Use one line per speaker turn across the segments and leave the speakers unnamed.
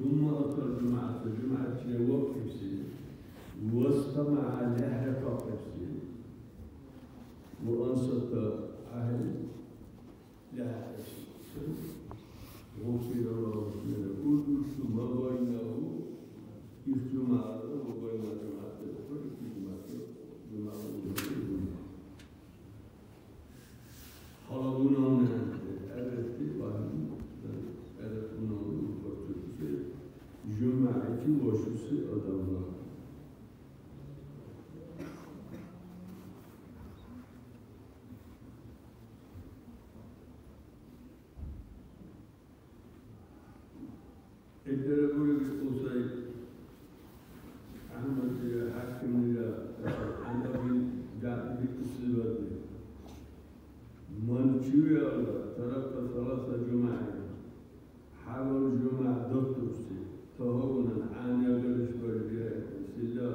ثم أتى الجمعة وقفسي واستمع لها قفسي وأنصت أهل لها غفر الله له قلت ما بينه اجتماع وبين جماعة الأخرى جماعة حرمنا جماعتي وشوسي أدامنا الدربوري بقصي أحمد حاكم أنا جاء بقصي من جوع ترك ثلاثة جماعات حاول جماعة دكتورسي تهونا عن يقدرش برجع سلا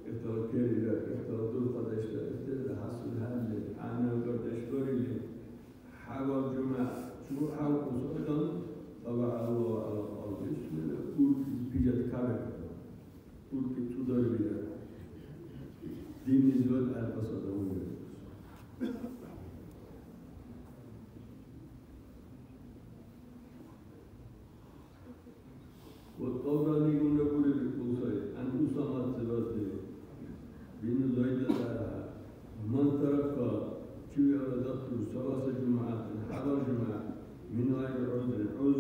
اختاركيري لا اختار قدش لا اختار حصل هذا عن يقدرش برجع حاول جماعة شو حاول أصلا طبعا الله على الأرض بسم الله قول بيجت كارك قول كتودر بيا دين نزول على قصده والطوراني يقول بالقصي أن أسامة سبته بين الليلة من ترك شيء أردت ثلاث جماعات حضر جماعة من غير عذر أقول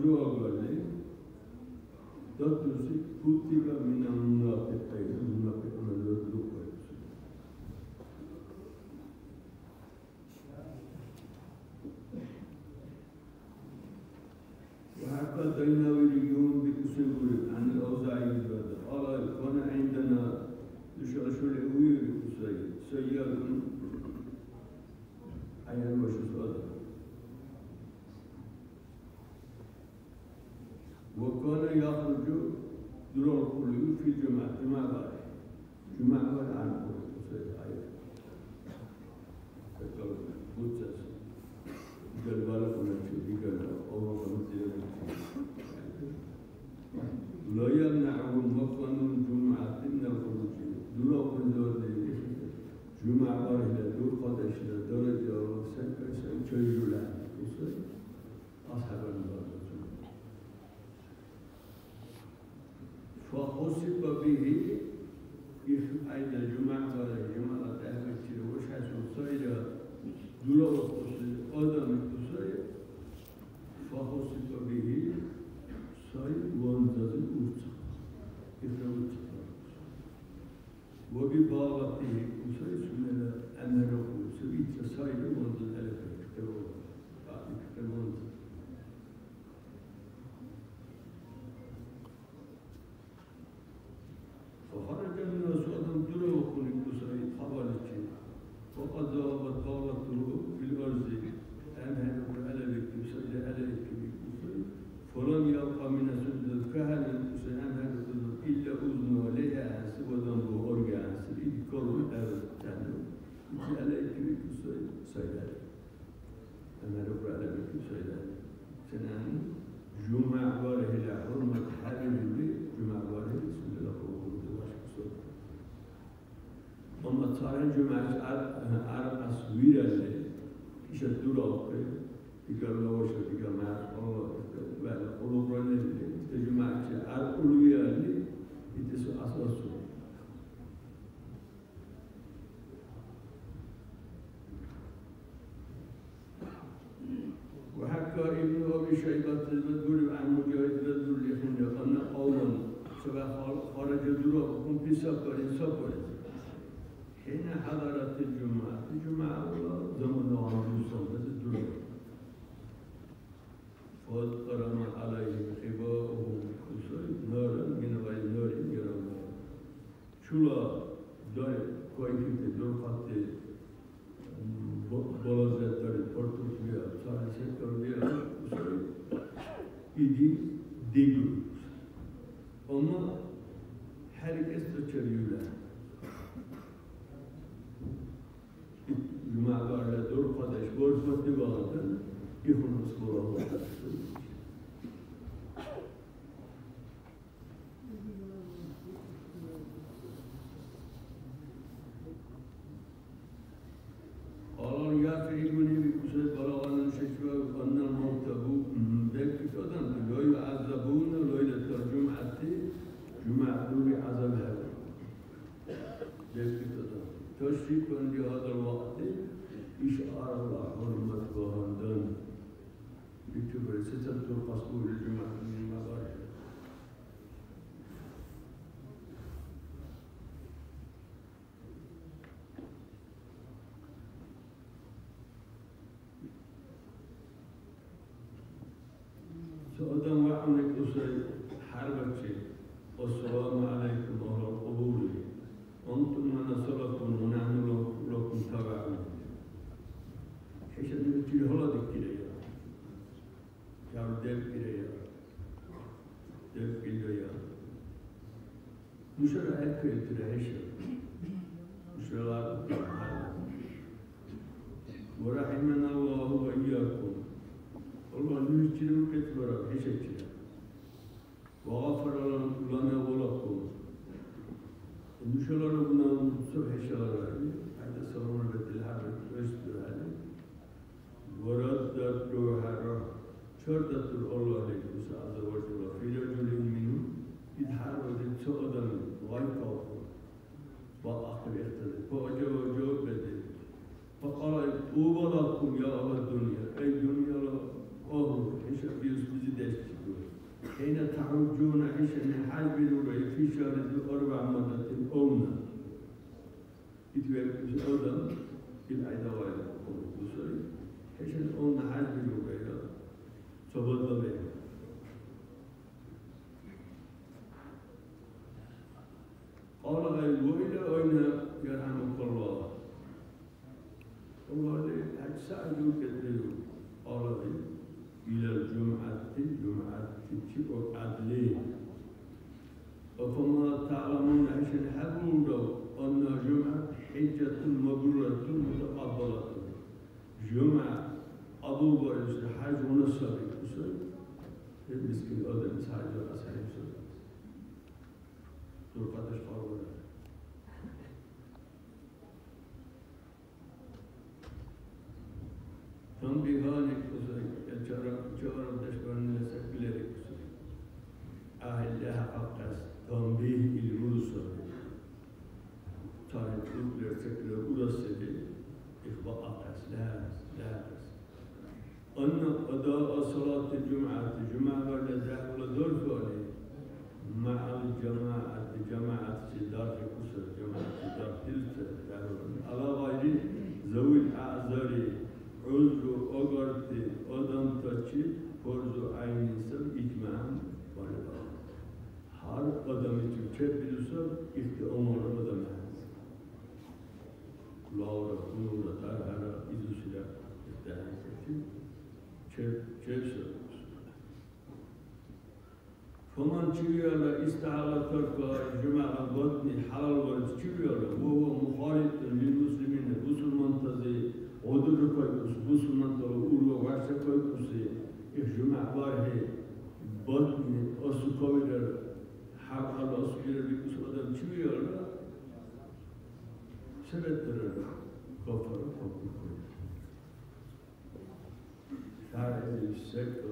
دكتور كتب من المنافقين وهكذا يناول اليوم بأسبوع عن الأوزاعي قال كان عندنا شو الأوير سيار أيام وشو وكان يخرج دور كله في جماعة عن لا يمنعهم مكان الجمعة من الخروج دور كل جمعة واحدة دور قدش درجة سنجولا أصحاب الله فحسب به أين الجمعة أهل وش حسب صيدا دولار آدم صيد فحسب به صيد وانزل وببالغته صيد سمنا أن له سبيت صيد وانزل ألف كتبه فخرج من أسوأ دره وخلق سعيد حوالته وقد ذهبت قالته في الأرض أنها على بك سجد على بك فلم يبقى من سجد الكهنة أنها إلا أذن وليها سوى ذنبه أرجع سبيل كل أبدا على بك سجد أنها على بك سجد سنان جمع واره إلى حرمة حرم البيت جمع واره بسم الله أما صار جماعة عرب أسوير اللي يشدوا له يقول له وش يقول ما الله ولا قلوب رني جماعة عرب أولوية اللي يتسوى أساسه وحكى ابن أبي شيبة تقول عن مجاهد رجل يحن أن قوما سواء خرج دروهم في سفر حين حضرت الجمعة زمن عن صلاة الدروب فقرن عليهم حباؤهم نارا من غير نار يرون شلا دار كويكت دور خط بلازت دار پرتوکیا سالسه کردیا ایدی دیگر اما herkes de çeviriyorlar. Cuma'larla dört kardeş borçlu vardı. İhunus Allah'a قصة حربتي والسلام عليكم أهل القبور أنتم من نصركم ونحن لكم تبعون حيث أن يتلي هلا دكتيريا يا دب كيريا دب كيريا مش رأيك يترعش مش رأيك ورحمنا الله وإياكم الله نجتلو كتبرا حشتنا وغفر لنا ولكم ونشلنا بنا صبح شهر هذا صورنا بالحرب وستر عليه ورد الروح شردت الله عليكم عز وجل في رجل منهم يتحرك سؤدا ويقف وآخر يختلف فأجاب جواب بدل فقال طوبى لكم يا أهل الدنيا أي دنيا أهل حيث بيزداد حين تعرجون عيشا حال بلوري في شهر ذو 4 مرات أونا يتوقف أودا في العدوان البصري حيث أونا حال بلوري صبت بها قال وإلى أين يرحمك الله الله لي أجسادك كذلك قال إلى الجمعة تشبه عدلين وكما تعلمون عشان حبوا أن جمعة حجة مبرورة متقبلة جمعة أبو بكر حاج ونصر المسكين هذا مساعد الأسعار طرقة أشقار تنبيهان جارم دشمن لسكلر أهلها أقص تنبيه الرسل تعرف لسكلر ورسل إخبار أقص لا أن أداء صلاة الجمعة والنزاع والدرس عليه مع جماعة سدار كسر جماعة سدار تلك على غير ذوي الأعذار عذر أغرت أدم تشي فرض عين سب إجماع ولا هر أدم تشي بلسب إختيار أدم لورا نورا تارا إذا شيء فمن شيء استعال ترك جماعة البطن حلال ورد وهو مخالط للمسلمين مسلمان تزي ودر كويس مسلمان تقول وعشة كويس الجماعة باره بطن أسكوير حق على أسكوير بيكوس أدم شيء سبتر كفر هذا الشكل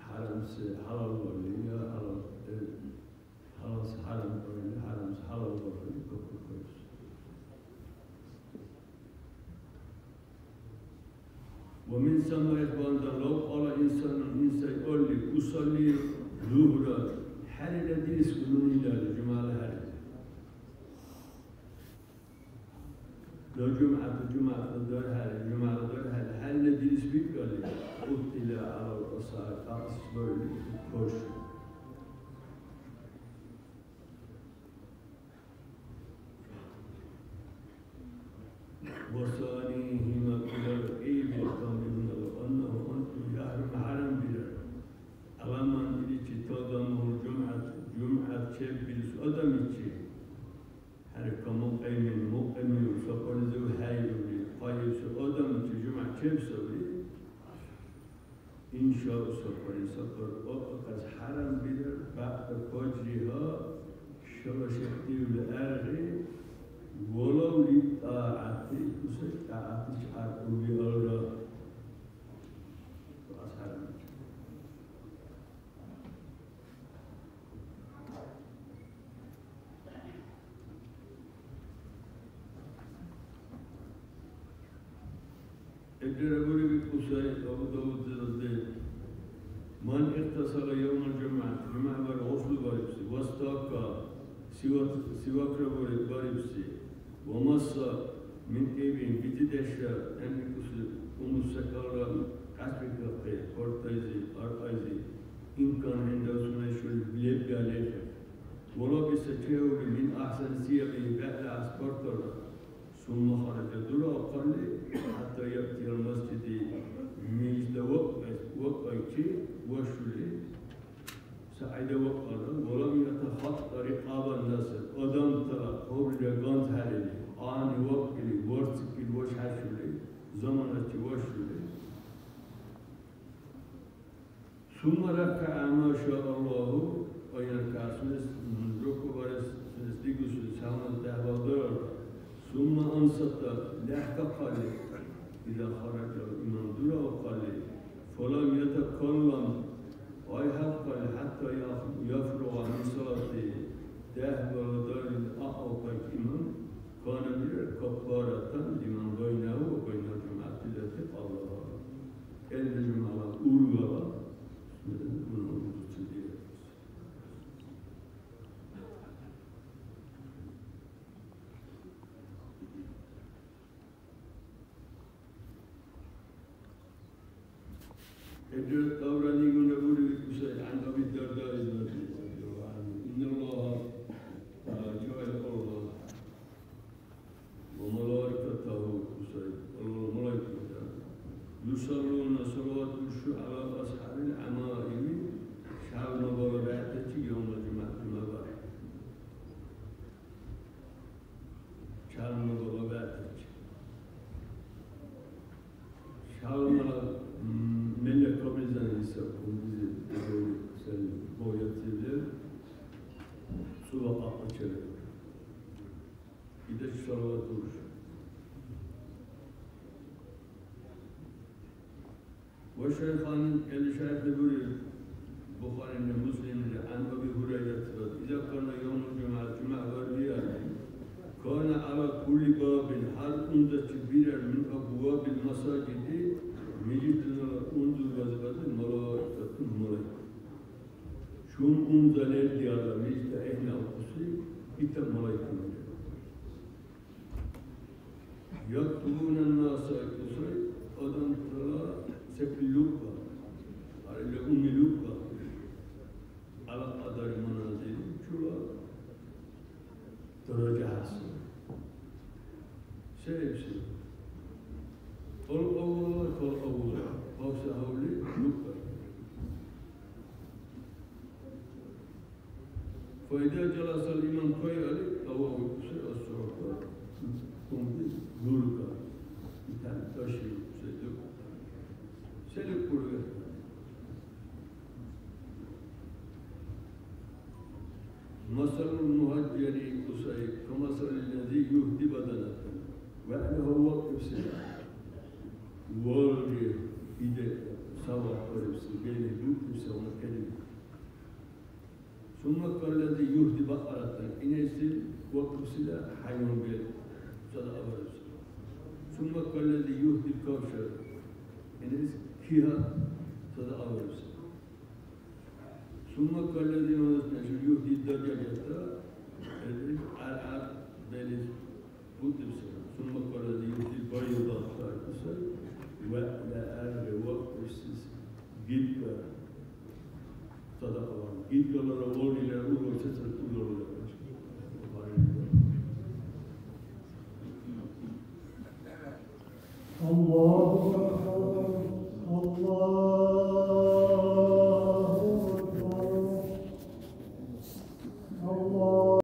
حرم حلال ولي حرم حلال ولي كويس ومن ثم إخوان لو قال إنسان يقول لي أصلي ظهرا حال الذي يسكنون إلى الجمعة هذه لو جمعة الدار هذه حال الذي يسبق لي قلت على الأصحاب أصبر لي وصانيهما إلى الإيب يقومون أنه أنتم يحرم حرم بلا ألما إليك تضمه جمعة شبيل أدميك حركة مقيم وسقون ذو هاي قايل أدميك جمعة شبيل إن شاء الله سقر أقص حرم بلا بعد فجرها شبشتي الأرغي ولو لطاعتي طاعتي شعروا بالله وأصحاب الجربوري بقصة أبو داود الزيت من اغتسل يوم الجمعة بالغسل باربسي واستاق سواك باربسي ومص من إبن بتدشى أن يكسر ومسكرا كسبك قرطيزي أرأيزي سچهولی من احسن سیغی بعد اسبار کرد ثم خرج دورا قال حتى يأتي المسجد ميجد وقع چی وشولی سعید وقال ولم يتخطى رقاب الناس آدم تا قبل گانت هلیلی آن وقتی ورسکی وش هشولی زمان چی وشولی ثم ركع ما شاء الله وين كاسمس ركوع ورس نستيقظ سامن تهوادر ثم أنصت لحق قال إذا خرج الإمام دورا وقال فلم يتكلم قال حتى يفرغ من صلاته تهوادر الأعوق الإمام كان كفارة لمن بينه وبين جماعة التي قال إن جماعة أولى إدرس دوراني من أقول لك عن أبي الدرداء إن الله جعل الله وملائكته يصلون صلوات على أصحاب العمائم شعب نبرباتك يوم الجمعة المبارك شعب نبرباتك شعب ملك قبل زنيسة سن بوياتيler suva açılır. Bir de salavat olur. وشيخان الشيخ يقول بخاري مسلم عن أبي هريرة إذا كان يوم الجمعة جمعة والرياض كان على كل باب هل أنت كبيرا من أبواب المساجد مجدنا أنزل وزبط الملائكة الملائكة شون أنزل الديار مجد إحنا أقصي إتا ملائكة يكتبون الناس أقصي أدن ترى سكلوكا على أملوكا على قدر منازل شولا درجة حسن سيبسي قل أولا قوس هولي لوكا فإذا جلس الإمام قيل أو أوكسي الصحابة قم بلوكا تشري سيدوكا سلك كله مثل المهجر قصير كمثل الذي يهدي بدنه وأنه وقف سلاح والدي إذا سوى قريب سجين يوقف سوى كلمة ثم قال الذي يهدي بقرة إن يصير وقف سلاح حيوان بيت صدق الله ثم قال الذي يهدي كوشر إن يصير فيها صدق الله ثم قال الذي يهدي الدجاجة على بين قدس ثم قال الذي يهدي البيضاء ولا أرى وقت جدا صدق الله جدا لرول إلى رول وستر كل رول
الله